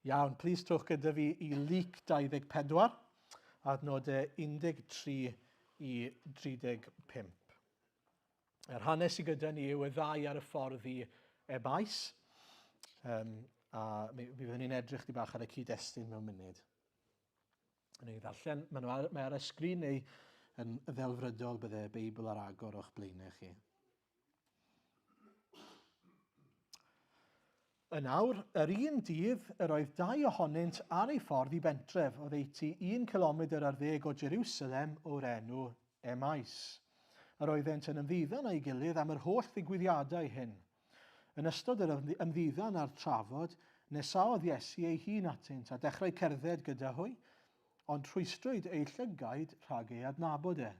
Iawn, plis trwch gyda fi i Luc 24, adnodau 13 i 35. Yr hanes sy gyda ni yw y ddau ar y ffordd i Ebais, a mi fyddwn ni'n edrych di bach ar y cyd-destun mewn munud. Yn ei ddarllen, mae ar y sgrin neu yn ddelfrydol byddai Beibl ar agor o'ch blaenau chi. Yn awr, yr un dydd, yr oedd dau ohonynt ar ei ffordd i bentref oedd eiti 1 kilometr ar ddeg o Jerusalem o'r enw Emais. Yr oeddent yn ymddiddan a'i gilydd am yr holl ddigwyddiadau hyn. Yn ystod yr ymddiddan a'r trafod, nesaodd Iesu ei hun atynt a dechrau cerdded gyda hwy, ond rhwystrwyd ei llygaid rhag ei adnabod e.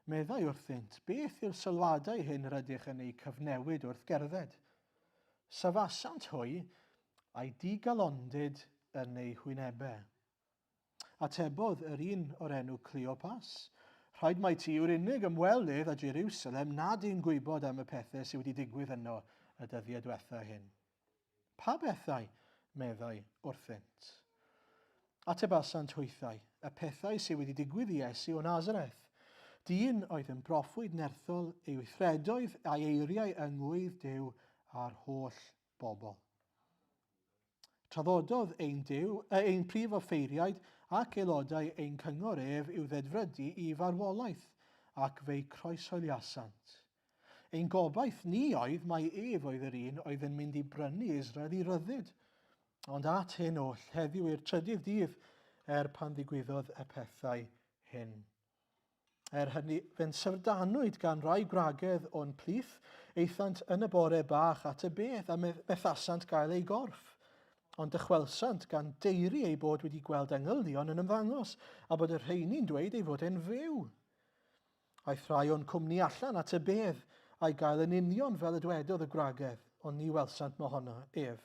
Meddai wrthynt, beth yw'r sylwadau hyn rydych yn ei cyfnewid wrth gerdded? Safasant hwy a'i digalondyd yn ei hwynebau. Atebodd yr un o'r enw Cleopas, rhaid mai ti yw'r unig ymwelydd â Jerusalem nad yw'n gwybod am y pethau sydd wedi digwydd yno y dyddiau diwethaf hyn. Pa bethau, meddai wrthynt? Atebasant hwythau, y pethau sydd wedi digwydd i Iesu o Nazareth. Dyn oedd yn broffwyd nerthol ei weithredoedd a'i eiriau yngwydd Duw a'r holl bobl. Traddododd ein prif offeiriaid ac aelodau ein cyngor ef i'w ddedfrydu i farwolaeth ac fe'i croeshoeliasant. Ein gobaith ni oedd mai ef oedd yr un oedd yn mynd i brynu Israel i ryddid. Ond at hyn oll, heddiw i'r trydydd dydd pan ddigwyddodd y pethau hyn. Hynny, fe'n syfrdanwyd gan rai gwragedd o'n plith, eithant yn y bore bach at y beth a methasant gael ei gorff, ond dychwelsant gan deiri ei bod wedi gweld englynion yn ymddangos, a bod y rheini'n dweud ei fod e'n fyw. Aeth rai o'n cwmni allan at y bedd a'i gael yn union fel y dwedodd y gwragedd, ond ni welsant mohonno ef.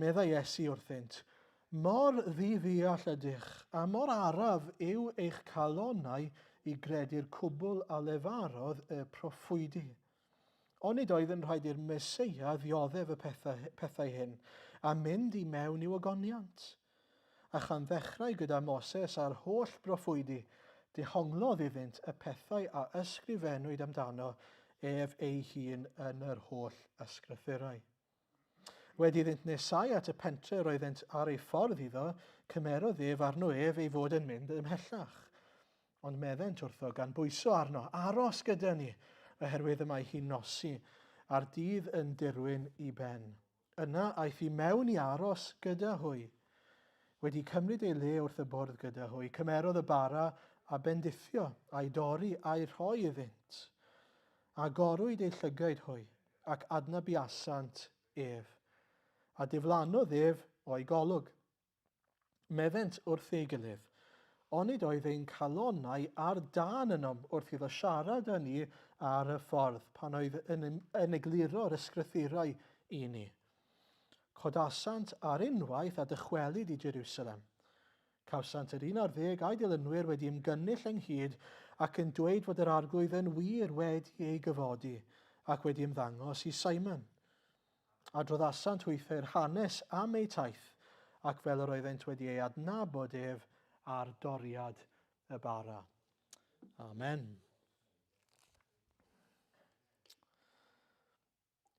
Meddai Iesu wrthynt, mor ddiddeall ydych, a mor araf yw eich calonnau i gredu'r cwbl a lefarodd y proffwydi. Ond nid oedd yn rhaid i'r Meseia ddioddef y pethau hyn a mynd i mewn i'w ogoniant. A chan ddechrau gyda Moses a'r holl proffwydi, dehonglodd iddynt y pethau a ysgrifennwyd amdano ef ei hun yn yr holl ysgrythurau. Wedi iddynt nesau at y pentre roeddent ar ei ffordd iddo, cymerodd ef arno ef ei fod yn mynd ymhellach. Ond meddent wrtho gan bwyso arno, aros gyda ni, oherwydd y mae hi'n nosi, a'r dydd yn dirwyn i ben. Yna aeth I mewn I aros gyda hwy. Wedi cymryd ei le wrth y bwrdd gyda hwy, cymerodd y bara a bendithio, a'i dorri a'i rhoi iddynt. A gorwyd ei llygaid hwy, ac adnabiasant ef. A diflannodd ef o'i golwg. Meddent wrth ei gilydd, onid oedd ein calonnau ar dan ynom wrth iddo siarad â ni ar y ffordd pan oedd yn egluro'r ysgrythurau I ni. Codasant ar unwaith a dychwelyd I Jerusalem. Cawsant yr 11 a'i dilynwyr wedi ymgynnull ynghyd ac yn dweud fod yr arglwydd yn wir wedi ei gyfodi ac wedi ymddangos I Simon. A droddasant hwythau'r hanes am ei taith ac fel yr oeddent wedi ei adnabod ef a'r doriad y bara. Amen.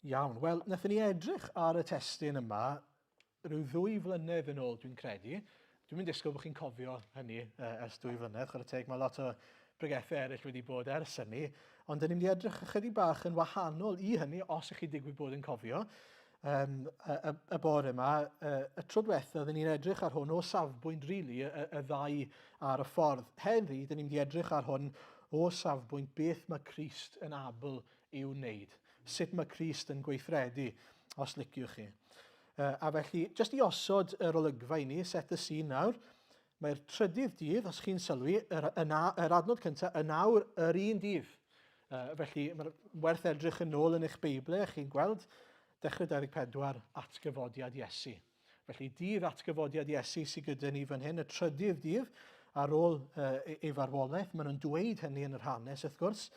Iawn, wel, wnaethon ni edrych ar y testun yma rhyw 2 flynedd yn ôl, dwi'n credu. Dwi'n mynd disgwyl bod chi'n cofio hynny ers 2 flynedd, chwarae teg, mae lot o bregethau eraill wedi bod ers hynny, ond dyn ni'n mynd I edrych ychydig bach yn wahanol I hynny, os ych chi digwydd bod yn cofio. Y bore yma, y tro diwethaf, dyn ni'n edrych ar hwn o safbwynt rili, y ddau ar y ffordd. Heddi, dyn ni'n mynd I edrych ar hwn o safbwynt beth mae Crist yn abl i'w wneud. Sut mae Crist yn gweithredu, os liciwch chi. A felly, jyst I osod yr olygfa I ni, set y sîn nawr, mae'r trydydd dydd, os chi'n sylwi, yr adnod cyntaf, y nawr yr un dydd. Felly, mae'n werth edrych yn ôl yn eich Beiblau, chi'n gweld, dechrau 24, atgyfodiad Iesu. Felly, dydd atgyfodiad Iesu sydd gyda ni fan hyn, y trydydd dydd, ar ôl ei farwolaeth. Maen nhw'n dweud hynny yn yr hanes, wrth gwrs.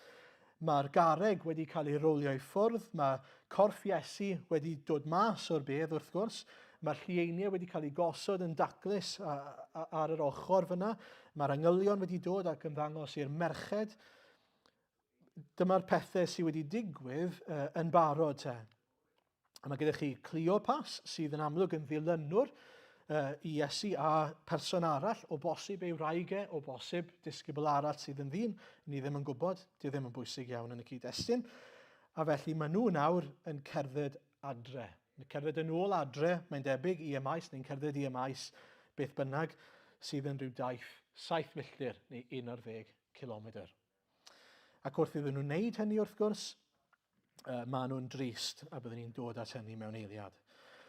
Mae'r garreg wedi cael ei rolio I ffwrdd, mae corff Iesu wedi dod mas o'r bedd, wrth gwrs. Mae'r llieiniau wedi cael eu gosod yn daclus ar yr ochr fyna. Mae'r angylion wedi dod ac yn ddangos i'r merched. Dyma'r pethau sydd wedi digwydd yn barod te. A mae gyda chi Cleopas sydd yn amlwg yn ddilynwr i Iesu a person arall, o bosib ei wraigau, o bosib disgybl arall sydd yn ddyn. Ni ddim yn gwybod, di ddim yn bwysig iawn yn y cyd-destun. A felly maen nhw nawr yn cerdded adre. Yn cerdded yn ôl adre, mae'n debyg i ymais, neu'n cerdded i ymais beth bynnag, sydd yn rhyw daith 7 milltir neu 11 kilometr. Ac wrth iddyn nhw'n wneud hynny wrth gwrs, maen nhw'n drist, a byddwn ni'n dod at hynny mewn eiliad.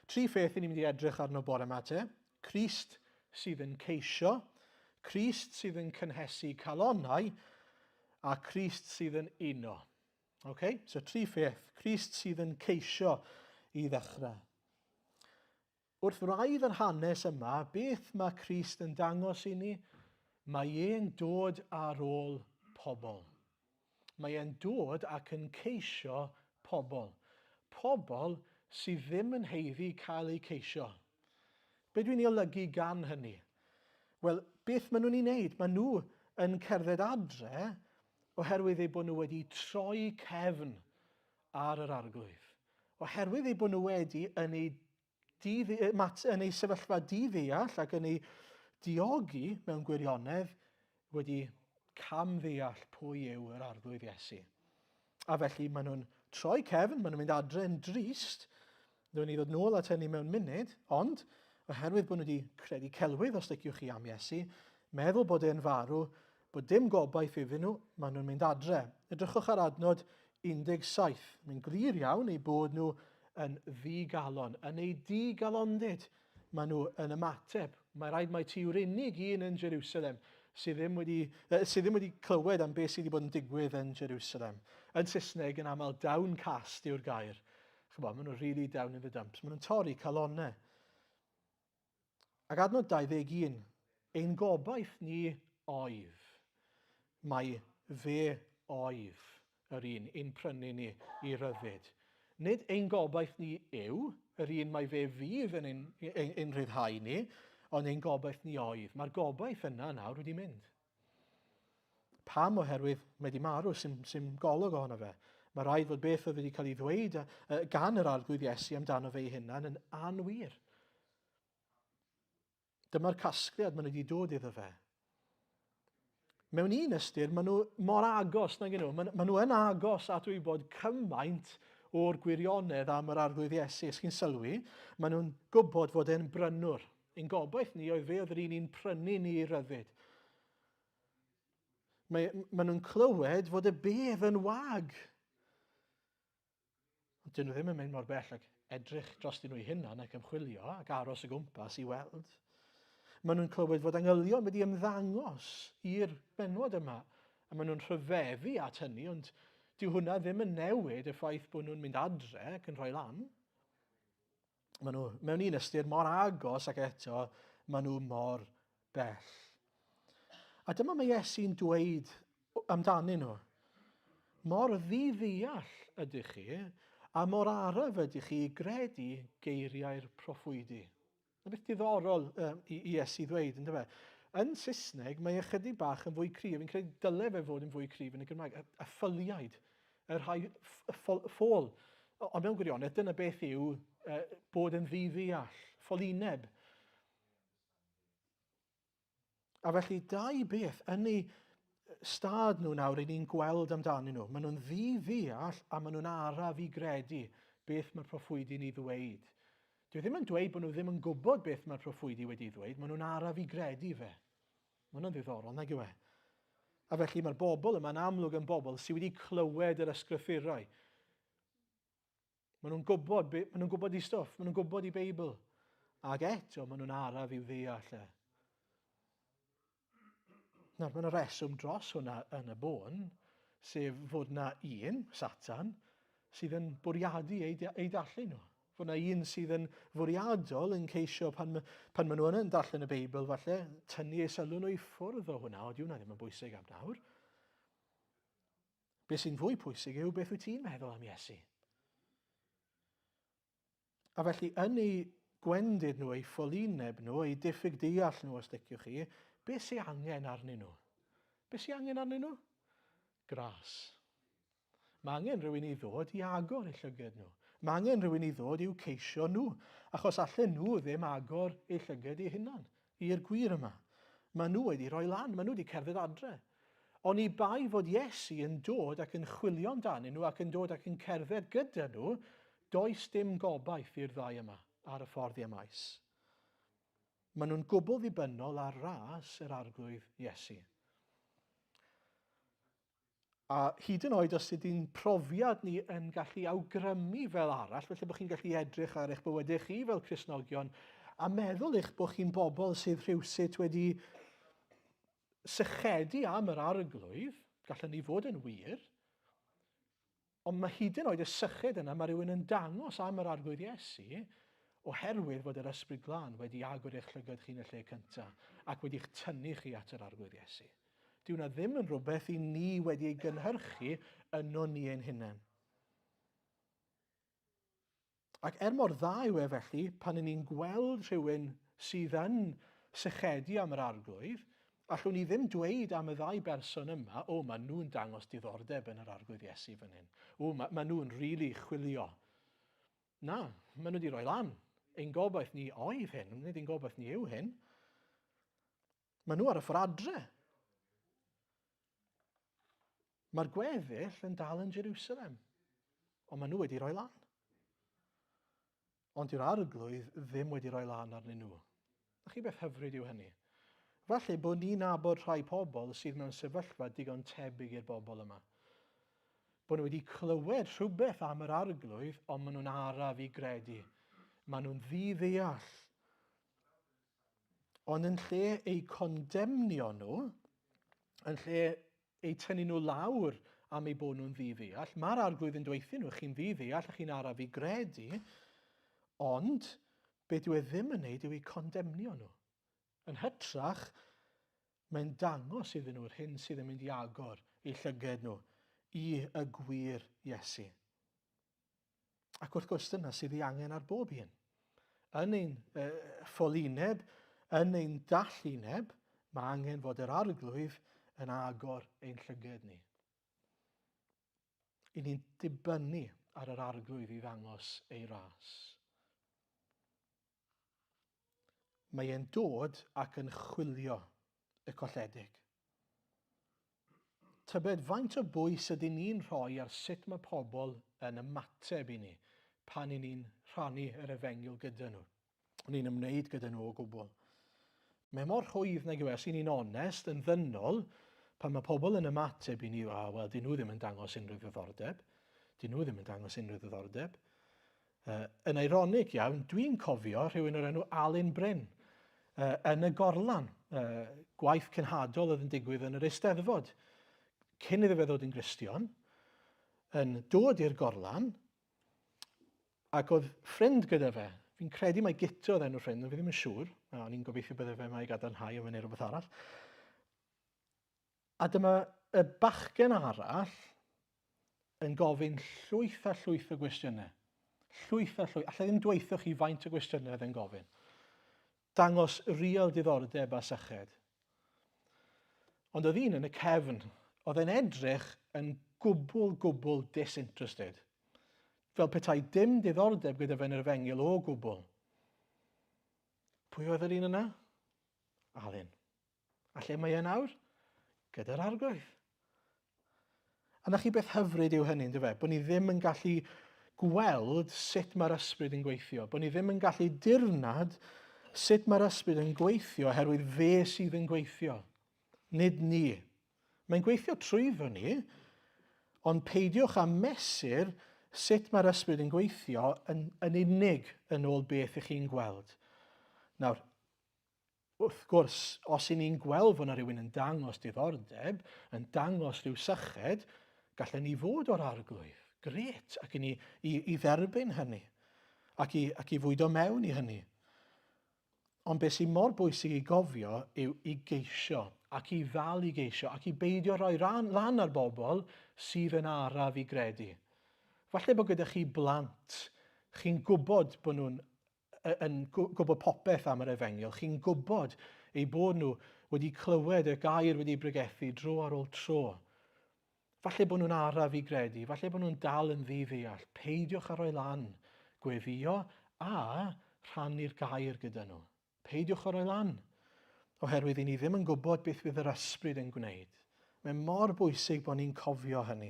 3 pheth ni'n mynd i edrych arno bore yma te. Crist sydd yn ceisio, Crist sydd yn cynhesu calonnau, a Crist sydd yn uno. Okay? So 3 pheth. Crist sydd yn ceisio i ddechrau. Wrth wraidd yr hanes yma, beth mae Crist yn dangos i ni? Mae e'n dod ar ôl pobl. Mae e'n dod ac yn ceisio pobl. Pobl sydd ddim yn heiddi cael eu ceisio. Be dwi'n ei olygu gan hynny? Wel, beth maen nhw'n ei wneud? Maen nhw yn cerdded adre oherwydd eu bod nhw wedi troi cefn ar yr arglwydd. Oherwydd eu bod nhw wedi yn ei sefyllfa diddeall ac yn ei diogi mewn gwirionedd wedi camddeall pwy yw yr arglwydd Iesu. A felly maen nhw'n troi cefn, maen nhw'n mynd adre yn drist, dwi'n ni ddod nôl at hynny mewn munud, ond oherwydd bod nhw wedi credu celwydd os liciwch chi am Iesu, meddwl bod e'n farw, bod dim gobaith iddyn nhw, maen nhw'n mynd adre. Edrychwch ar adnod 17. Mae'n glir iawn eu bod nhw yn ddigalon, yn ei digalondid. Maen nhw yn ymateb. Mae rhaid mai ti yw'r unig un yn Jerusalem sydd ddim wedi clywed am beth sydd wedi bod yn digwydd yn Jerusalem. Yn Saesneg yn aml downcast yw'r gair. Maen nhw'n really down in the dumps. Maen nhw'n torri calonnau. Ac adnod 21. Ein gobaith ni oedd. Mae fe oedd yr un ein prynu ni i ryddid. Nid ein gobaith ni yw, yr un mae fe fydd yn ein rhyddhau ni, ond ein gobaith ni oedd. Mae'r gobaith yna nawr wedi mynd. Pam oherwydd mae wedi marw sy'n golwg ohono fe. Mae rhaid fod beth oedd wedi cael ei ddweud gan yr arglwydd Iesu amdano fe ei hunan yn anwir. Dyma'r casgliad maen nhw wedi dod iddo fe. Mewn un ystyr, maen nhw mor agos, maen nhw yn agos at wybod cymaint o'r gwirionedd am yr arglwydd Iesu. Ys chi'n sylwi, maen nhw'n gwybod fod e'n brynwr. Ein gobaith ni oedd fe oedd yr un prynu ni i ryddid. Maen nhw'n clywed fod y bedd yn wag. Ond dyn nhw ddim yn mynd mor bell ac edrych dros nhw eu hunan ac ymchwilio ac aros y gwmpas i weld. Maen nhw'n clywed fod angylion wedi ymddangos i'r benod yma. A maen nhw'n rhyfeddu at hynny, ond dyw hwnna ddim yn newid y ffaith bod nhw'n mynd adre ac yn rhoi lan. Maen nhw mewn un ystyr mor agos ac eto maen nhw mor bell. A dyma mae Iesu'n dweud amdanyn nhw. Mor ddiddeall ydych chi, a mor araf ydych chi gredu geiriau'r proffwydi. Yn beth diddorol i Iesu ddweud, ynddo fe? Yn Saesneg, mae ychydig bach yn fwy cryf. Fi'n credu dylai fe fod yn fwy cryf yn y Gymraeg. Y ffyliaid, yr rhai ffôl. Ond mewn gwirionedd, dyna beth yw bod yn ddiddeall, ffolineb. A felly, dau beth yn ei stad nhw nawr i ni'n gweld amdanyn nhw. Maen nhw'n ddiddeall a maen nhw'n araf i gredu beth mae'r proffwydi'n ei ddweud. Dwi ddim yn dweud bod nhw ddim yn gwybod beth mae'r proffwydi wedi ddweud, maen nhw'n araf i gredu fe. Mae hwnna'n ddiddorol, nag yw e? A felly mae'r bobl yma'n amlwg yn bobl sydd wedi clywed yr ysgrythurau. Maen nhw'n gwybod i stwff, maen nhw'n gwybod i Beibl. Ac eto, maen nhw'n araf i'w ddeall e. Nawr, mae'n y reswm dros hwnna yn y bôn, sef fod yna un, Satan, sydd yn bwriadu ei dallu nhw. Fod yna un sydd yn fwriadol yn ceisio pan maen nhw yn darllen y Beibl, falle, tynnu eu sylw nhw i ffwrdd o hwnna, ond hwnna ddim yn bwysig am nawr. Be sy'n fwy pwysig yw beth wyt ti'n meddwl am Iesu. A felly, yn ei gwendid nhw, eu ffylineb nhw, eu diffyg deall nhw os liciwch chi, beth sy'n angen arnyn nhw? Beth sy'n angen arnyn nhw? Gras. Mae angen rhywun i ddod i agor eu llyged nhw. Mae angen rhywun i ddod i'w ceisio nhw, achos allan nhw ddim agor eu llyged eu hunan, i'r gwir yma. Mae nhw wedi rhoi lan, mae nhw wedi cerdded adre. Ond i bai fod Iesu yn dod ac yn chwilio amdanyn nhw ac yn dod ac yn cerdded gyda nhw, does dim gobaith i'r ddau yma ar y ffordd i'r maes. Maen nhw'n gwbl ddibynnol ar ras yr arglwydd Iesu. A hyd yn oed os ydy'n profiad ni yn gallu awgrymu fel arall, felly bod chi'n gallu edrych ar eich bywydau chi fel Cristnogion, a meddwl eich bod chi'n bobl sydd rhywsut wedi sychedu am yr arglwydd, gallen ni fod yn wir, ond mae hyd yn oed y syched yna, mae rhywun yn dangos am yr arglwydd Iesu, oherwydd fod yr ysbryd glân wedi agor eich llygad chi yn y lle cyntaf, ac wedi eich tynnu chi at yr arglwydd Iesu. Dyw hwnna ddim yn rhywbeth i ni wedi ei gynhyrchu yno ni ein hunain. Ac mor dda yw felly, pan ni'n gweld rhywun sydd yn sychedu am yr arglwydd, allwn ni ddim dweud am y ddau berson yma, maen nhw'n dangos diddordeb yn yr arglwydd Iesu fan hyn. Maen nhw'n rili chwilio. Na, maen nhw wedi rhoi lan. Ein gobaith ni oedd hyn, nid ein gobaith ni yw hyn. Maen nhw ar y ffordd adre. Mae'r gweddill yn dal yn Jerusalem, ond maen nhw wedi rhoi lan. Ond yw'r arglwydd ddim wedi rhoi lan arnyn nhw. A chi beth hyfryd yw hynny? Falle bod ni'n nabod rhai pobl sydd mewn sefyllfa digon tebyg i'r bobl yma. Bod nhw wedi clywed rhywbeth am yr arglwydd, ond maen nhw'n araf i gredu. Maen nhw'n ddi-ddeall. Ond yn lle eu condemnio nhw, yn lle eu tynnu nhw lawr am eu bod nhw'n ddi-ddeall, mae'r arglwydd yn dweithio nhw, chi'n ddi-ddeall a chi'n araf i gredu, ond beth yw e ddim yn neud yw eu condemnio nhw. Yn hytrach, mae'n dangos iddyn nhw'r hyn sydd yn mynd i agor eu llyged nhw i y gwir Iesu. Ac wrth gwrs dyna sydd ei angen ar bob un. Yn ein ffylineb, yn ein dallineb, mae angen fod yr arglwydd yn agor ein llyged ni. I ni'n dibynnu ar yr arglwydd i ddangos ei ras. Mae e'n dod ac yn chwilio y colledig. Tybed, faint o bwys ydyn ni'n rhoi ar sut mae pobl yn ymateb i ni pan i ni'n rhannu yr efengyl gyda nhw. Ni'n ymwneud gyda nhw o gwbl. Mae mor rhwydd nag yw os ni'n onest, yn ddynol, pan mae pobl yn ymateb i ni, wel, dyn nhw ddim yn dangos unrhyw ddiddordeb. Dyn nhw ddim yn dangos unrhyw ddiddordeb. Yn eironig iawn, dwi'n cofio rhywun o'r enw Alun Bryn yn y Gorlan. Gwaith cynhadol oedd yn digwydd yn yr Eisteddfod. Cyn iddo fe ddod yn Gristion, yn dod i'r Gorlan, ac oedd ffrind gyda fe. Fi'n credu mai Gito oedd enw ffrind, ond fi ddim yn siŵr. O'n i'n gobeithio bydde fe mai gadarnhau o fyny rhywbeth arall. A dyma y bachgen arall yn gofyn llwyth a llwyth o gwestiynau. Llwyth a llwyth. Alla ddim dweithio chi faint o gwestiynau oedd yn gofyn. Dangos real diddordeb a syched. Ond oedd un yn y cefn, oedd e'n edrych yn gwbl disinterested. Fel petai dim diddordeb gyda fe yn yr efengyl o gwbl. Pwy oedd yr un yna? Alun. A lle mae e nawr? Gyda'r arglwydd. A na chi beth hyfryd yw hynny, ynddo fe? Bod ni ddim yn gallu gweld sut mae'r ysbryd yn gweithio. Bod ni ddim yn gallu dirnad sut mae'r ysbryd yn gweithio oherwydd fe sydd yn gweithio. Nid ni. Mae'n gweithio trwyddo ni, ond peidiwch â mesur sut mae'r ysbryd yn gweithio yn unig yn ôl beth ych chi'n gweld. Nawr, wrth gwrs, os i ni'n gweld fod yna rhywun yn dangos diddordeb, yn dangos rhyw syched, gallen ni fod o'r arglwydd. Gret, ac i dderbyn hynny, ac i fwydo mewn i hynny. Ond beth sy'n mor bwysig i gofio yw i geisio, ac i ddal i geisio, ac i beidio rhoi lan ar bobl sydd yn araf i gredu. Falle bod gyda chi blant, chi'n gwybod bod nhw'n yn gwybod popeth am yr Efengyl. Chi'n gwybod eu bod nhw wedi clywed y gair wedi bregethu dro ar ôl tro. Falle bod nhw'n araf i gredu, falle bod nhw'n dal yn ddiddeall. Peidiwch ar o'i lan, gweddio a rhannu'r gair gyda nhw. Peidiwch ar o'i lan, oherwydd i ni ddim yn gwybod beth fydd yr ysbryd yn gwneud. Mae mor bwysig bod ni'n cofio hynny.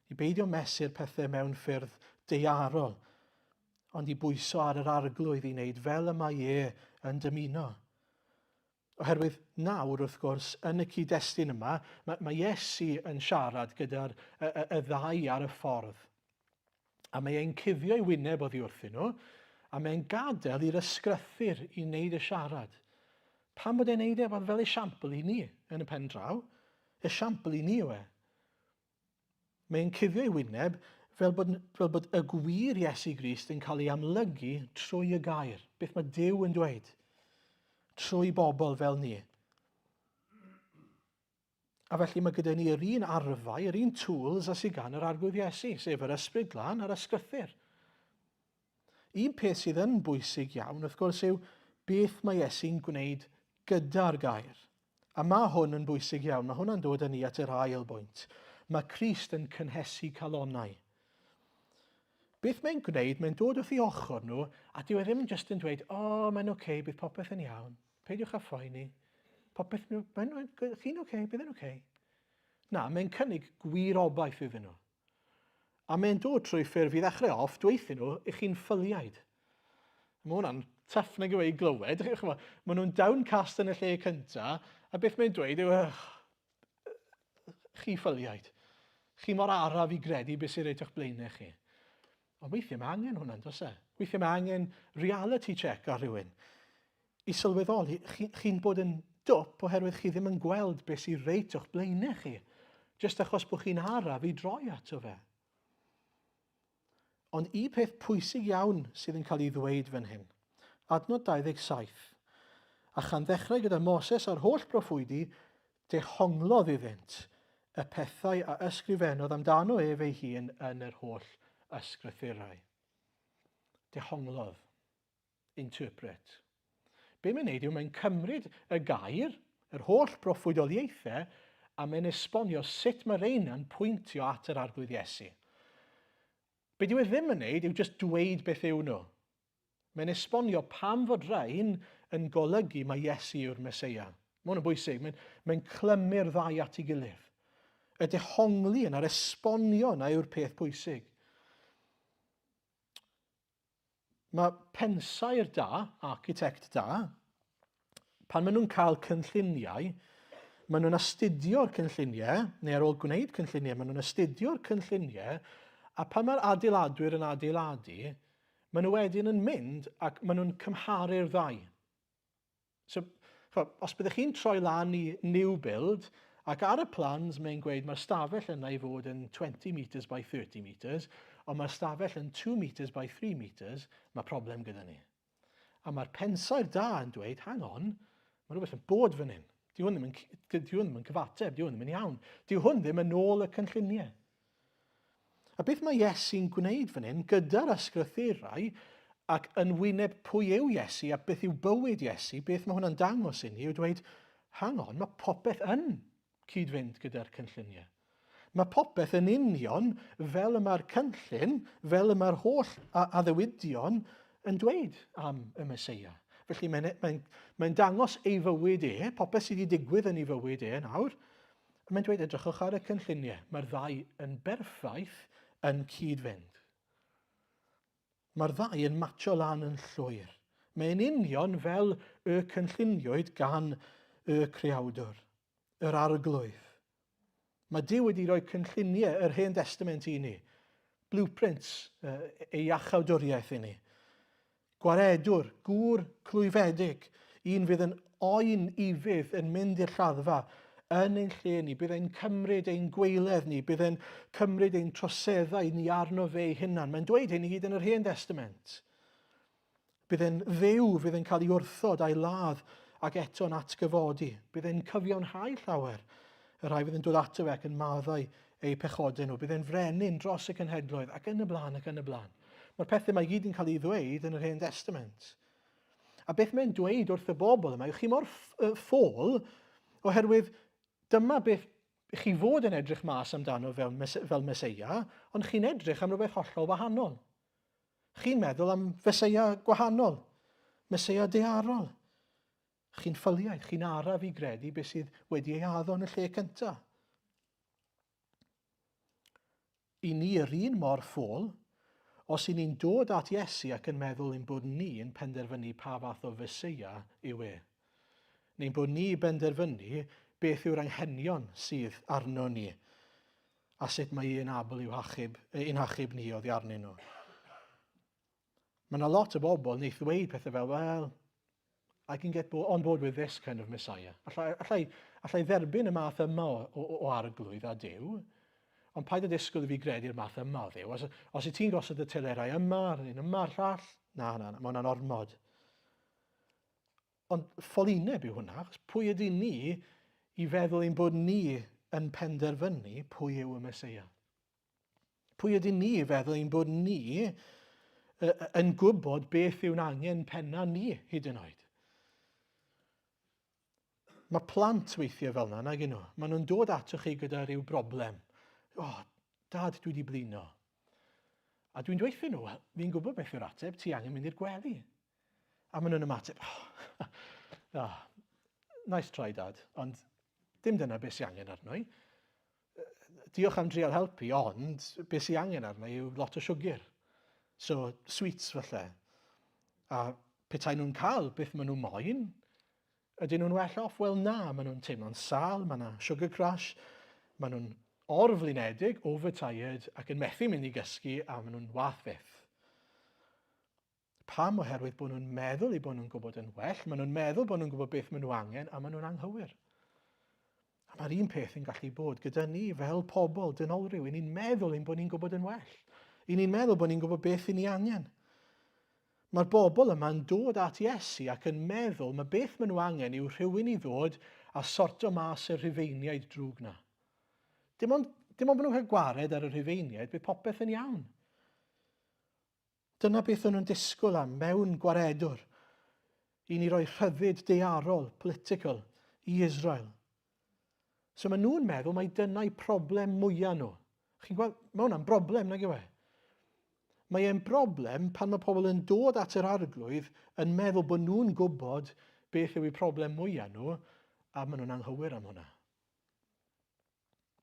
I beidio mesur pethau mewn ffyrdd deiarol, ond i bwyso ar yr arglwydd i wneud fel y mae yn dymuno. Oherwydd nawr, wrth gwrs, yn y cyd-destun yma, mae Iesu yn siarad gyda'r y ddau ar y ffordd. A mae e'n cuddio ei wyneb oddi wrthyn nhw, a mae'n gadael i'r ysgrythyr i wneud y siarad. Pam bod e'n wneud fel esiampl i ni yn y pen draw? Esiampl i ni yw e. Mae'n cuddio ei wyneb fel bod y gwir Iesu Grist yn cael ei amlygu trwy y gair. Beth mae Duw yn dweud trwy bobl fel ni. A felly mae gyda ni yr un arfau, yr un tools a sydd gan yr arglwydd Iesu, sef yr ysbryd glân a'r ysgrythyr. Un peth sydd yn bwysig iawn, wrth gwrs, yw beth mae Iesu'n gwneud gyda'r gair. A mae hwn yn bwysig iawn, mae hwnna'n dod â ni at yr ail bwynt. Mae Crist yn cynhesu calonnau. Beth mae'n gwneud, mae'n dod wrth ei ochr nhw, a dyw e ddim jyst yn dweud, mae'n oce, bydd popeth yn iawn, peidiwch â phoeni, popeth, chi'n oce, bydd yn oce. Na, mae'n cynnig gwirobaeth iddyn nhw. A mae'n dod trwy ffurf i ddechrau off, dweithio nhw, chi'n ffyliaid. Mae hwnna'n tuff nag yw ei glywed, maen nhw'n downcast yn y lle cyntaf, a beth mae'n dweud yw, chi ffyliaid. Chi mor araf i gredu beth sy'n reit o'ch blaenau chi. Ond weithiau mae angen hwnna'n dos e. Weithiau mae angen reality check ar rhywun. I sylweddoli, chi'n bod yn dwp oherwydd chi ddim yn gweld beth sy'n reit o'ch blaenau chi. Jyst achos bod chi'n araf i droi ato fe. Ond un peth pwysig iawn sydd yn cael ei ddweud fan hyn. Adnod 27. A chan ddechrau gyda Moses a'r holl proffwydi, dehonglodd iddynt y pethau a ysgrifennodd amdano ei hun yn yr holl ysgrythurau. Dehonglodd. Interpret. Be mae'n neud yw mae'n cymryd y gair, yr holl proffwydoliaethau, a mae'n esbonio sut mae reina'n pwyntio at yr arglwydd Iesu. Be dyw e ddim yn neud yw just dweud beth yw nhw. Mae'n esbonio pam fod rhain yn golygu mae Iesu yw'r Meseia. Mae hwn yn bwysig. Mae'n clymu'r ddau at ei gilydd. Y dehongli yna, yr esbonio yna yw'r peth pwysig. Mae pensaer da, architect da, pan maen nhw'n cael cynlluniau, maen nhw'n astudio'r cynlluniau, neu ar ôl gwneud cynlluniau, maen nhw'n astudio'r cynlluniau, a pan mae'r adeiladwyr yn adeiladu, maen nhw wedyn yn mynd ac maen nhw'n cymharu'r ddau. So, os byddwch chi'n troi lan i new build, ac ar y plans mae'n gweud mae'r stafell yna i fod yn 20 metres by 30 metres, ond mae'r stafell yn 2 metres by 3 metres, mae problem gyda ni. A mae'r pensaer da yn dweud, hang on, mae rhywbeth yn bod fan hyn. Dyw hwn ddim yn cyfateb, dyw hwn ddim yn iawn. Dyw hwn ddim yn ôl y cynlluniau. A beth mae Iesu'n gwneud fan hyn gyda'r ysgrythurau ac yn wyneb pwy yw Iesu a beth yw bywyd Iesu, beth mae hwnna'n dangos i ni yw dweud, hang on, mae popeth yn cyd-fynd gyda'r cynlluniau. Mae popeth yn union fel y mae'r cynllun, fel y mae'r holl addewidion yn dweud am y Meseia. Felly mae'n dangos ei fywyd popeth sydd wedi digwydd yn ei fywyd nawr, a mae'n dweud edrychwch ar y cynlluniau. Mae'r ddau yn berffaith yn cyd-fynd. Mae'r ddau yn matcho lan yn llwyr. Mae'n union fel y cynlluniwyd gan y creawdwr, yr arglwydd. Mae Duw wedi rhoi cynlluniau yr Hen Testament i ni. Blueprints, ei iachawdwriaeth i ni. Gwaredwr, gŵr clwyfedig, un fydd yn oen ifydd yn mynd i'r lladdfa yn ein lle ni, bydd e'n cymryd ein gweiledd ni, bydd e'n cymryd ein troseddau ni arno fe ei hunan. Mae'n dweud hyn i gyd yn yr Hen Testament. Bydd e'n ddew, fydd e'n cael ei wrthod a'i ladd ac eto'n atgyfodi. Bydd e'n cyfiawnhau llawer. Y rhai fydd yn dod ato fe ac yn maddau eu pechodau nhw. Bydd e'n frenin dros y cenhedloedd ac yn y blaen ac yn y blaen. Mae'r pethau mae gyd yn cael ei ddweud yn yr Hen Testament. A beth mae'n dweud wrth y bobl yma, yw chi mor ffôl oherwydd dyma beth chi fod yn edrych mas amdano fel Meseia, ond chi'n edrych am rhywbeth hollol wahanol. Chi'n meddwl am Meseia gwahanol, Meseia dearol. Chi'n ffyliaid, chi'n araf i gredu beth sydd wedi ei addo yn y lle cyntaf. I ni yr un mor ffôl, os i ni'n dod at Iesu ac yn meddwl ein bod ni yn penderfynu pa fath o Meseia yw e. Neu'n bod ni benderfynu beth yw'r anghenion sydd arno ni a sut mae ein abl ein hachub ni oddi arnyn nhw. Mae yna lot o bobl wneith ddweud pethau fel, well, I can get on board with this kind of Messiah. Allai dderbyn y math yma o arglwydd a Duw, ond paid o disgwyl i fi gredu'r math yma o Dduw. Os y ti'n gosod y telerau yma'r llall, na, mae hwnna'n ormod. Ond ffolineb yw hwnna, achos pwy ydy ni i feddwl ein bod ni yn penderfynu pwy yw y Meseia? Pwy ydy ni i feddwl ein bod ni yn gwybod beth yw'n angen penna ni hyd yn oed? Mae plant weithiau fel yna, nag 'yn nhw. Maen nhw'n dod atoch chi gyda rhyw broblem. Dad, dwi wedi blino. A dwi'n dweutho nhw, fi'n gwybod beth yw'r ateb, ti angen mynd i'r gwely. A maen nhw'n ymateb, nice try, Dad, ond dim dyna beth sy'n angen arno i. Diolch am drial helpu, ond beth sy'n angen arno i yw lot o siwgr. So, sweets falle. A petai nhw'n cael beth maen nhw'n moyn, ydyn nhw'n well off? Wel na, maen nhw'n teimlo'n sal, maen nhw'n sugar crash, maen nhw'n orflinedig, overtired, ac yn methu mynd i gysgu, a maen nhw'n wath fyth. Pam oherwydd bod nhw'n meddwl i bod nhw'n gwybod yn well, maen nhw'n meddwl bod nhw'n gwybod beth maen nhw angen, a maen nhw'n anghywir. A mae'r un peth yn gallu bod gyda ni fel pobl dynolryw, i ni'n meddwl ein bod ni'n gwybod yn well. I ni'n meddwl bod ni'n gwybod beth i ni angen. Mae'r bobl yma'n dod at Iesu ac yn meddwl mae beth maen nhw angen yw rhywun i ddod a sorto mas y rhufeiniaid drwg na. Dim ond bod nhw'n cael gwared ar y rhufeiniaid, bydd popeth yn iawn. Dyna beth o'n nhw'n disgwyl am mewn gwaredwr i ni roi rhyddid dearol, political, i Israel. So maen nhw'n meddwl mai dyna'i problem mwyaf nhw. Chi'n gweld, mae hwnna'n broblem, nag yw e? Mae e'n broblem pan mae pobl yn dod at yr arglwydd yn meddwl bod nhw'n gwybod beth yw eu problem mwyaf nhw, a maen nhw'n anghywir am hwnna.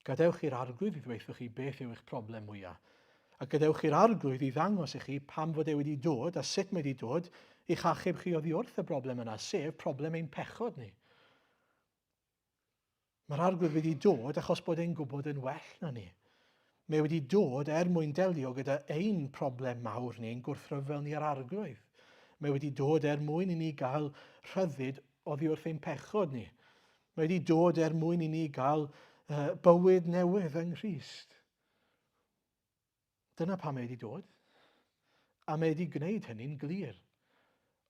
Gadewch i'r arglwydd i ddweithio chi beth yw eich problem mwyaf. A gadewch i'r arglwydd i ddangos i chi pam fod e wedi dod a sut mae wedi dod i'ch achub chi oddi wrth y broblem yna, sef problem ein pechod ni. Mae'r arglwydd wedi dod achos bod e'n gwybod yn well na ni. Mae wedi dod mwyn delio gyda ein problem mawr ni, ein gwrthryfel ni ar arglwydd. Mae wedi dod mwyn i ni gael rhyddid oddi wrth ein pechod ni. Mae wedi dod mwyn i ni gael bywyd newydd yng Nghrist. Dyna pam mae wedi dod. A mae wedi gwneud hynny'n glir.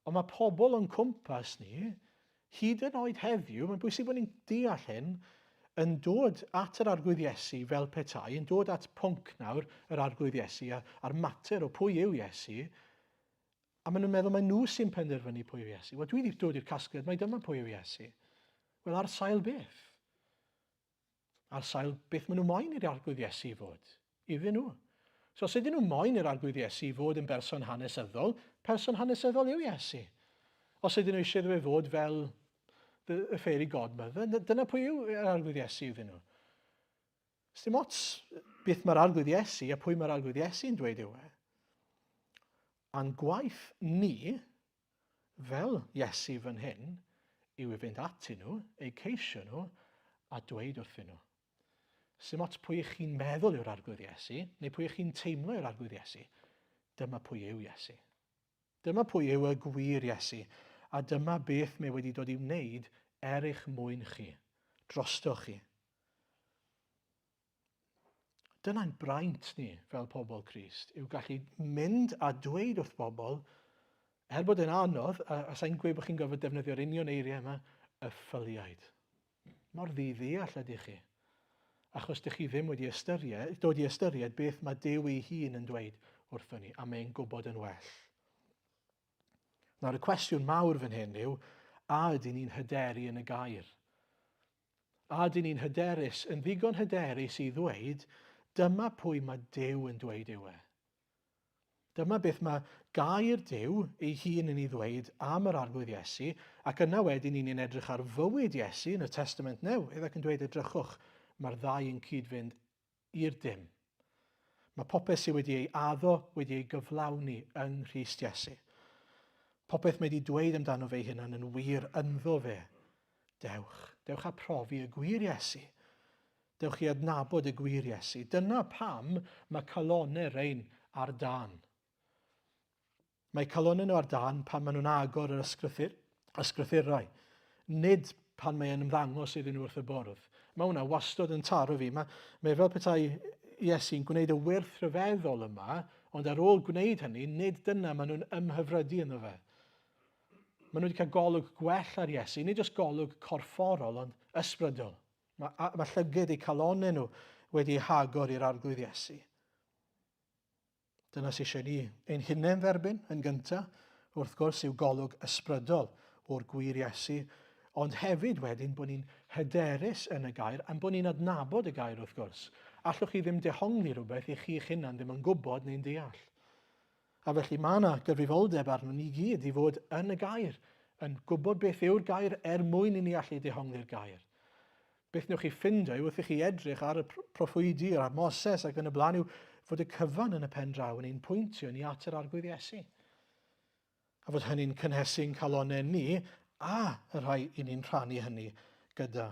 Ond mae pobl o'n cwmpas ni, hyd yn oed heddiw, mae'n bwysig bod ni'n deall hyn, yn dod at yr arglwydd Iesu fel petai, yn dod at pwnc nawr yr arglwydd Iesu a'r mater o pwy yw Iesu, a maen nhw'n meddwl mae nhw sy'n penderfynu pwy yw Iesu. Wel, dwi wedi dod i'r casgliad, mae dyma pwy yw Iesu. Wel, ar sail beth? Ar sail beth maen nhw moyn i'r arglwydd Iesu i fod, iddyn nhw. So, os ydyn nhw moyn i'r arglwydd Iesu i fod yn berson hanesyddol yw Iesu. Os ydyn nhw eisiau iddo fod fel y fairy godmother, dyna pwy yw yr arglwydd Iesu iddyn nhw. Dim ots beth mae'r arglwydd Iesu a pwy mae'r arglwydd Iesu yn dweud yw e. A'n gwaith ni, fel Iesu fan hyn, yw i fynd atyn nhw, eu ceisio nhw, a dweud wrthyn nhw. Dim ots pwy ych chi'n meddwl yw'r arglwydd Iesu, neu pwy ych chi'n teimlo yw'r arglwydd Iesu, dyma pwy yw Iesu. Dyma pwy yw y gwir Iesu, a dyma beth mae wedi dod i wneud eich mwyn chi, drostoch chi. Dyna'n braint ni fel pobl Crist, yw gallu mynd a dweud wrth bobl, bod yn anodd, a sa'n gweud bod chi'n gorfod defnyddio'r union eiriau yma, y ffyliaid. Mor ddiddeall ydych chi. Achos dych chi ddim wedi dod i ystyried beth mae Duw ei hun yn dweud wrthon ni, a mae'n gwybod yn well. Nawr, y cwestiwn mawr fan hyn yw, a ydyn ni'n hyderu yn y gair? A ydyn ni'n hyderus, yn ddigon hyderus i ddweud, dyma pwy mae Duw yn dweud yw e. Dyma beth mae gair Duw ei hun yn ei ddweud am yr arglwydd Iesu, ac yna wedyn ni'n edrych ar fywyd Iesu yn y Testament Newydd ac yn dweud edrychwch, mae'r ddau yn cyd-fynd i'r dim. Mae popeth sydd wedi ei addo, wedi ei gyflawni yng Nghrist Iesu. Popeth mae wedi dweud amdano fe hunan yn wir ynddo fe. Dewch a profi y gwir Iesu. Dewch i adnabod y gwir Iesu. Dyna pam mae calonau rein ar dan. Mae calonau nhw ar dan pan maen nhw'n agor yr ysgrythurau. Nid pan mae yn ymddangos iddyn nhw wrth y bwrdd. Mae hwnna wastod yn taro fi. Mae fel petai Iesu'n gwneud y wyrth rhyfeddol yma, ond ar ôl gwneud hynny, nid dyna maen nhw'n ymhyfrydu yno fe. Maen nhw wedi cael golwg gwell ar Iesu, nid jyst golwg corfforol, ond ysbrydol. Mae llyged eu calonau nhw wedi hagor i'r arglwydd Iesu. Dyna sy'n eisiau ni ein hunain dderbyn yn gyntaf, wrth gwrs yw golwg ysbrydol o'r gwir Iesu, ond hefyd wedyn bod ni'n hyderus yn y gair, a bod ni'n adnabod y gair wrth gwrs. Allwch chi ddim dehongli rhywbeth i chi'ch hunan ddim yn gwybod neu'n deall. A felly mae yna gyfrifoldeb arno ni gyd i fod yn y gair, yn gwybod beth yw'r gair mwyn i ni allu dehongli'r gair. Beth nwch chi ffindio wrth i chi edrych ar y proffwydi, ar Moses ac yn y blaen yw fod y cyfan yn y pen draw yn ein pwyntio ni at yr arglwydd Iesu. A fod hynny'n cynhesu'n calonau ni a y rhai i ni'n rhannu hynny gyda.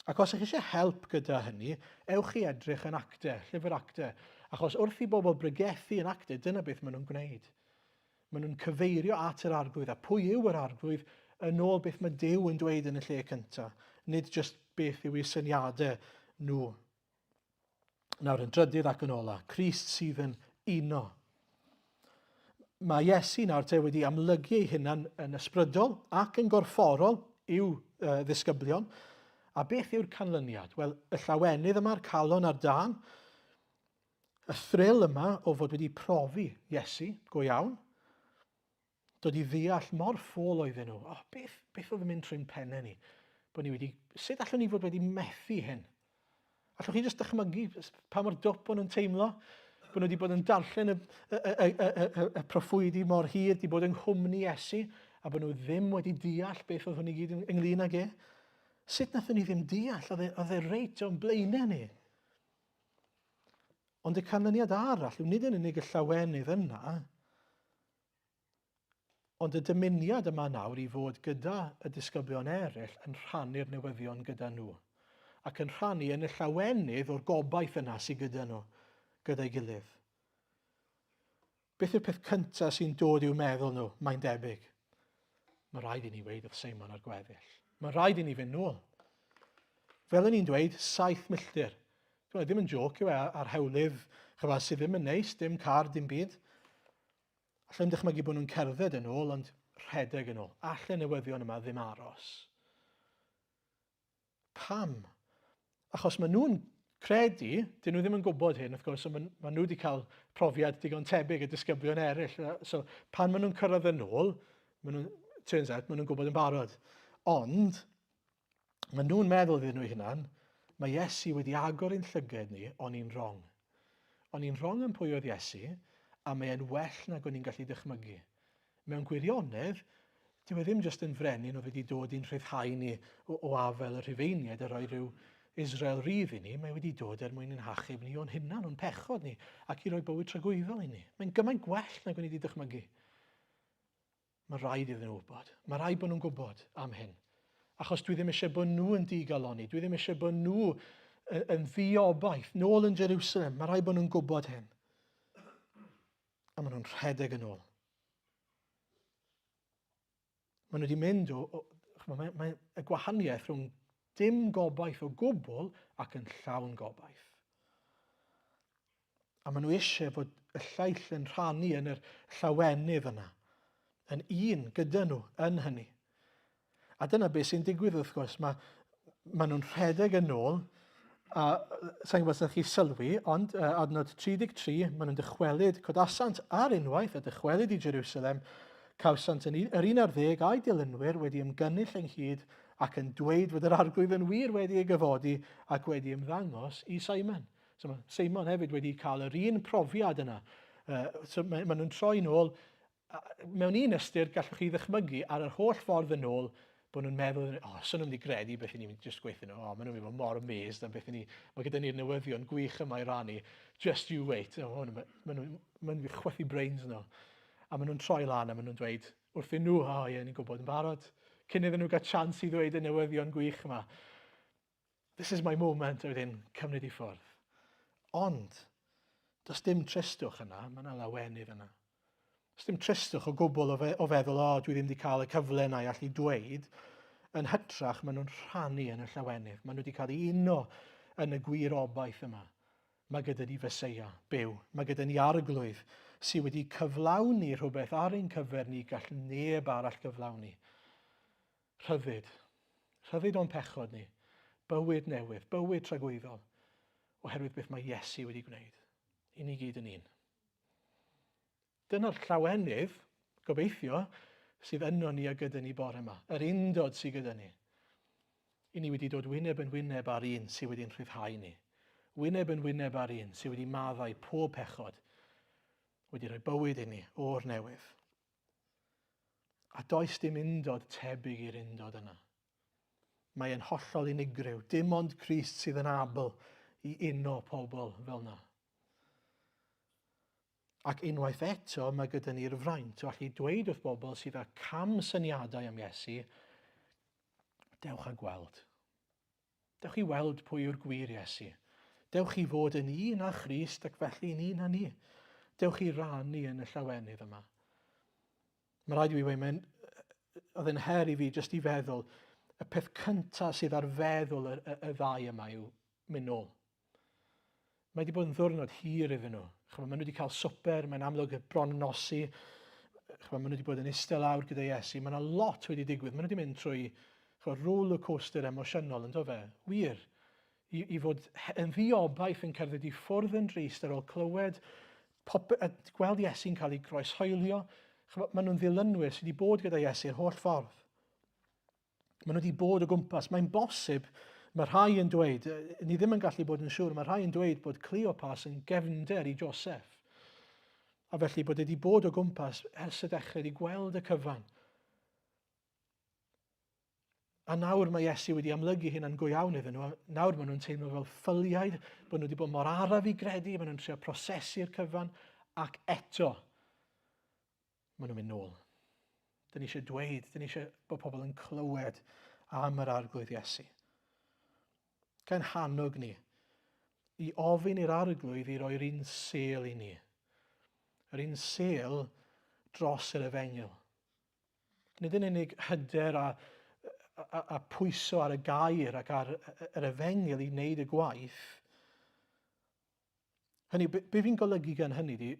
Ac os ych chi eisiau help gyda hynny, ewch chi edrych yn actau, llyfr actau. Achos wrth i bobl bregethu yn actau, dyna beth maen nhw'n gwneud. Maen nhw'n cyfeirio at yr arglwydd, a pwy yw yr arglwydd yn ôl beth mae Duw yn dweud yn y lle cyntaf, nid jyst beth yw eu syniadau nhw. Nawr, yn drydydd ac yn ola, Crist sydd yn uno. Mae Iesu nawr te wedi amlygu ei hunan yn ysbrydol ac yn gorfforol i'w ddisgyblion. A beth yw'r canlyniad? Wel, y llawenydd yma'r calon ar dan, y thrill yma o fod wedi profi Iesu go iawn, dod i ddeall mor ffôl oedden nhw. Beth oedd yn mynd trwy'n pennau ni? Sut allwn ni fod wedi methu hyn? Allwch chi jyst dychmygu pa mor dwp o'n nhw'n teimlo? Bod nhw wedi bod yn darllen y proffwydi mor hir, wedi bod yng nghwmni Iesu, a bod nhw ddim wedi deall beth oedd hwn i gyd ynglyn ag e. Sut nathon ni ddim deall? Oedd e reit o'n blaenau ni. Ond y canlyniad arall yw nid yn unig y llawenydd yna, ond y dymuniad yma nawr i fod gyda y disgyblion eraill yn rhannu'r newyddion gyda nhw. Ac yn rhannu yn y llawenydd o'r gobaith yna sydd gyda nhw, gyda'i gilydd. Beth yw'r peth cyntaf sy'n dod i'w meddwl nhw? Mae'n debyg. Mae rhaid i ni weid wrth Seimon ar gweddill. Mae rhaid i ni fynd nôl. Fel o'n i'n dweud, 7 milltir. Ddim yn joc yw e ar hewlydd sydd ddim yn neis, dim car, dim byd. Allai'n dychmygu bod nhw'n cerdded yn ôl, ond rhedeg yn ôl. Allai newyddion yma ddim aros. Pam? Achos maen nhw'n credu, dyn nhw ddim yn gwybod hyn, wrth gwrs, maen nhw wedi cael profiad digon tebyg y disgyblion eraill. So, pan maen nhw'n cyrraedd yn ôl, turns out, maen nhw'n gwybod yn barod. Ond, maen nhw'n meddwl iddyn nhw hunan, mae Iesu wedi agor ein llyged ni, ond ni'n wrong. Ond ni'n wrong yn pwy oedd Iesu, a mae'n well nag o'n i'n gallu dychmygu. Mewn gwirionedd, dyw e ddim jyst yn frenin oedd wedi dod i'n rhyddhau ni o afel y Rhufeiniaid a rhoi rhyw Israel rydd i ni, mae wedi dod mwyn ein hachub ni o'n hunan, o'n pechod ni, ac i roi bywyd tragwyddol i ni. Mae'n gymaint gwell nag o'n i wedi dychmygu. Mae rhaid iddyn nhw wybod. Mae rhaid bod nhw'n gwybod am hyn. Achos dwi ddim eisiau bod nhw yn digaloni. Dwi ddim eisiau bod nhw yn ddiobaith, nôl yn Jerusalem. Mae rhaid bod nhw'n gwybod hyn. A maen nhw'n rhedeg yn ôl. Maen nhw wedi mynd mae y gwahaniaeth rhwng dim gobaith o gwbl ac yn llawn gobaith. A maen nhw eisiau bod y lleill yn rhannu yn yr llawenydd yna. Yn un gyda nhw yn hynny. A dyna beth sy'n digwydd wrth gwrs. Maen nhw'n rhedeg yn ôl A sa'n gwybod os ydych chi sylwi, ond adnod 33, maen nhw'n dychwelyd codasant ar unwaith a dychwelyd i Jerusalem, cawsant yr 11 a'i dilynwyr wedi ymgynnull ynghyd ac yn dweud fod yr arglwydd yn wir wedi ei gyfodi ac wedi ymddangos i Simon. So mae Simon hefyd wedi cael yr un profiad yna. So maen nhw'n troi nôl, mewn un ystyr gallwch chi ddychmygu ar yr holl ffordd yn ôl bod nhw'n meddwl, so nhw'n mynd i gredu beth i ni'n just gweithio nhw, maen nhw'n mynd mor amazed am beth i ni, mae gyda ni'r newyddion gwych yma i rannu, just you wait, maen nhw'n chwythu brains nhw. A maen nhw'n troi lan a maen nhw'n dweud wrthyn nhw, ni'n gwybod yn barod, cyn iddyn nhw gael chance i ddweud y newyddion gwych yma. This is my moment, a wedyn cymryd i ffwrdd. Ond, does dim tristwch yna, mae yna lawenydd yna. Does dim tristwch o gwbl o feddwl, dwi ddim wedi cael y cyfle yna i allu dweud. Yn hytrach, maen nhw'n rhannu yn y llawenydd. Maen nhw wedi cael ei uno yn y gwir obaith yma. Mae gyda ni Feseia byw. Mae gyda ni arglwydd sydd wedi cyflawni rhywbeth ar ein cyfer ni gall neb arall gyflawni. Rhyddid. Rhyddid o'n pechod ni. Bywyd newydd, bywyd tragweddol. Oherwydd beth mae Iesu wedi gwneud. I ni gyd yn un. Dyna'r llawenydd, gobeithio, sydd yno ni a gyda ni bore yma. Yr undod sydd gyda ni. I ni wedi dod wyneb yn wyneb ar un sydd wedi'n rhyddhau ni. Wyneb yn wyneb ar un sydd wedi maddau pob pechod. Wedi rhoi bywyd i ni o'r newydd. A does dim undod tebyg i'r undod yna. Mae e'n hollol unigryw. Dim ond Crist sydd yn abl i uno pobl fel yna. Ac unwaith eto, mae gyda ni'r fraint o allu dweud wrth bobl sydd â cam syniadau am Iesu, dewch a gweld. Dewch i weld pwy yw'r gwir Iesu. Dewch i fod yn un â Christ ac felly yn un â ni. Dewch i rannu yn y llawenydd yma. Mae rhaid i fi weid, oedd yn her i fi jyst i feddwl, y peth cyntaf sydd ar feddwl y ddau yma yw mynd nôl. Mae wedi bod yn ddiwrnod hir iddyn nhw. Maen nhw wedi cael swper, mae'n amlwg bron yn nosi. Maen nhw wedi bod yn eistedd lawr gyda Iesu. Mae yna lot wedi digwydd. Maen nhw wedi mynd trwy roller coaster emosiynol, ynddo fe? Wir. I fod yn ddiobaith yn cerdded i ffwrdd yn drist ar ôl clywed, gweld Iesu'n cael ei groeshoelio. Maen nhw'n ddilynwyr sydd wedi bod gyda Iesu'r holl ffordd. Maen nhw wedi bod o gwmpas. Mae'n bosib. Mae rhai yn dweud, ni ddim yn gallu bod yn siŵr, mae rhai yn dweud bod Cleopas yn gefnder i Joseph. A felly bod wedi bod o gwmpas ers y dechrau i gweld y cyfan. A nawr mae Iesu wedi amlygu hynna'n go iawn iddyn nhw. Nawr maen nhw'n teimlo fel ffyliaid, bod nhw wedi bod mor araf i gredu, maen nhw'n trio prosesu'r cyfan, ac eto maen nhw'n mynd nôl. Dyn ni eisiau dweud, dyn ni eisiau bod pobl yn clywed am yr arglwydd Iesu. Ca'n hannog ni i ofyn i'r arglwydd i roi'r un sêl i ni. Yr un sêl dros yr efengil. Nid yn unig hyder a pwyso ar y gair ac ar yr efengil i wneud y gwaith. Hynny, be fi'n golygu gan hynny di,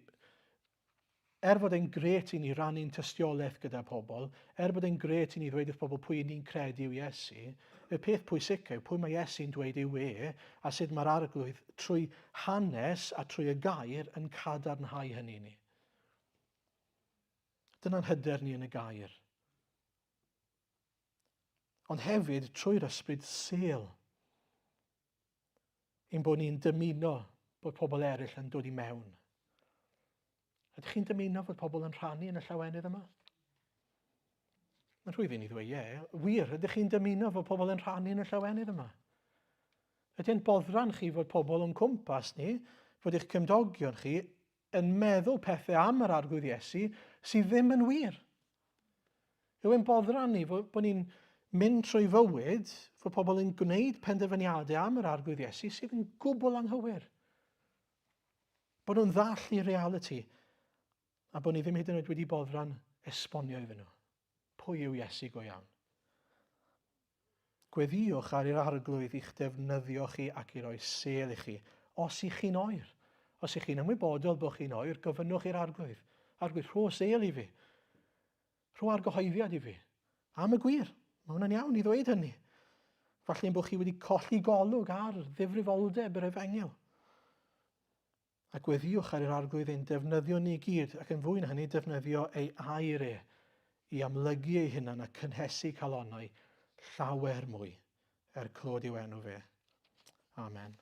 bod e'n gret i ni rannu'n tystiolaeth gyda pobl, bod e'n gret i ni ddweud wrth pobl pwy ni'n credu yw Iesu, y peth pwysig yw pwy mae Iesu'n dweud yw a sut mae'r arglwydd trwy hanes a trwy y gair yn cadarnhau hynny ni. Dyna'n hyder ni yn y gair. Ond hefyd trwy'r ysbryd sêl. Ein bod ni'n dymuno bod pobl eraill yn dod i mewn. Ydych chi'n dymuno fod pobl yn rhannu yn y llawenydd yma? Mae'n rhwydd i ni ddweud, wir, ydych chi'n dymuno fod pobl yn rhannu yn y llawenydd yma? Ydy'n boddran chi fod pobl yn cwmpas ni, fod eich cymdogion chi yn meddwl pethau am yr arglwydd Iesu sydd ddim yn wir? Yw e'n boddran ni bod ni'n mynd trwy fywyd, fod pobl yn gwneud penderfyniadau am yr arglwydd Iesu sydd yn gwbl anghywir? Bod nhw'n ddall i reality, a bod ni ddim hyd yn oed wedi boddran esbonio iddyn nhw. Pwy yw Iesu go iawn? Gweddiwch ar yr arglwydd i'ch defnyddio chi ac i roi sêl i chi, os ych chi'n oer. Os ych chi'n ymwybodol bod chi'n oer, gofynnwch i'r arglwydd. Arglwydd, rho sêl i fi. Rho argyhoeddiad i fi. Am y gwir. Mae hwnna'n iawn i ddweud hynny. Falle'n bod chi wedi colli golwg ar ddifrifoldeb yr Efengil. A gweddiwch ar yr arglwydd ein defnyddio ni gyd, ac yn fwy na hynny defnyddio ei air i amlygu ei hunan a cynhesu calonnau llawer mwy clod i'w enw fe. Amen.